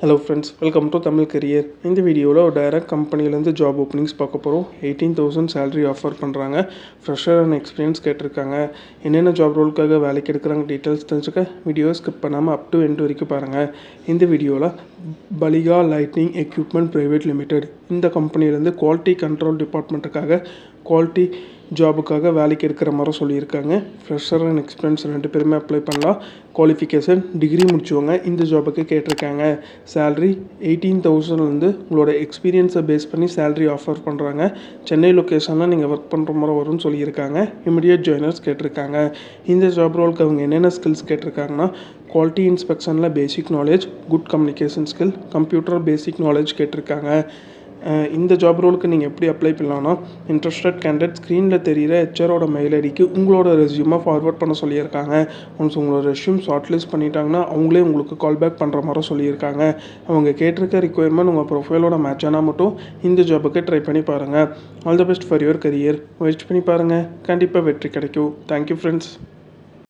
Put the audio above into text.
Hello friends, welcome to Tamil Career. இந்த வீடியோவில் ஒரு டைரக்ட் கம்பெனிலேருந்து ஜாப் ஓப்பனிங்ஸ் பார்க்க போகிறோம். 18,000 சேலரி ஆஃபர் பண்ணுறாங்க. ஃப்ரெஷர் அண்ட் எக்ஸ்பீரியன்ஸ் கேட்டிருக்காங்க. என்னென்ன ஜாப் ரோலுக்காக வேலைக்கு எடுக்கிறாங்க டீட்டெயில்ஸ் தெரிஞ்சுக்க வீடியோ ஸ்கிப் பண்ணாமல் அப் டு எண்ட் வரைக்கும் பாருங்கள். இந்த வீடியோவில் பலிகா லைட்னிங் எக்யூப்மெண்ட் ப்ரைவேட் லிமிடெட் இந்த கம்பெனிலேருந்து குவாலிட்டி கண்ட்ரோல் டிபார்ட்மெண்ட்டுக்காக குவாலிட்டி ஜாபுக்காக வேலைக்கு எடுக்கிற மாதிரி சொல்லியிருக்காங்க. ஃப்ரெஷர் அண்ட் எக்ஸ்பீரியன்ஸ் ரெண்டு பேருமே அப்ளை பண்ணலாம். குவாலிஃபிகேஷன் டிகிரி முடிச்சவங்க இந்த ஜாபுக்கு கேட்டிருக்காங்க. சேல்ரி 18,000 உங்களோட எக்ஸ்பீரியன்ஸை பேஸ் பண்ணி சேல்ரி ஆஃபர் பண்ணுறாங்க. சென்னை லொக்கேஷனில் நீங்கள் ஒர்க் பண்ணுற மாதிரி வரும்னு சொல்லியிருக்காங்க. இமிடியேட் ஜாயினர்ஸ் கேட்டிருக்காங்க. இந்த ஜாப் ரோலுக்கு அவங்க என்னென்ன ஸ்கில்ஸ் கேட்டிருக்காங்கன்னா குவாலிட்டி இன்ஸ்பெக்ஷனில் basic knowledge, good communication skill, computer basic knowledge கேட்டிருக்காங்க. இந்த ஜாப் ரோலுக்கு நீங்கள் எப்படி அப்ளை பண்ணலாம்னா இன்ட்ரெஸ்டட் கேண்டிடேட் ஸ்க்ரீனில் தெரிகிற ஹெச்ஆரோட மெயில் ஐடிக்கு உங்களோட ரெஸ்யூமை ஃபார்வர்ட் பண்ண சொல்லியிருக்காங்க. ஒன்ஸ் உங்களோட ரெஸ்யூம் ஷார்ட் லிஸ்ட் பண்ணிட்டாங்கன்னா அவங்களே உங்களுக்கு கால் பேக் பண்ணுற மாதிரி சொல்லியிருக்காங்க. அவங்க கேட்டிருக்க ரிக்குயர்மெண்ட் உங்கள் ப்ரொஃபைலோட மேட்ச் ஆனால் மட்டும் இந்த ஜாபுக்கு ட்ரை பண்ணி பாருங்கள். All the best for your career. முயற்சி பண்ணி பாருங்கள், கண்டிப்பாக வெற்றி கிடைக்கும். Thank you friends.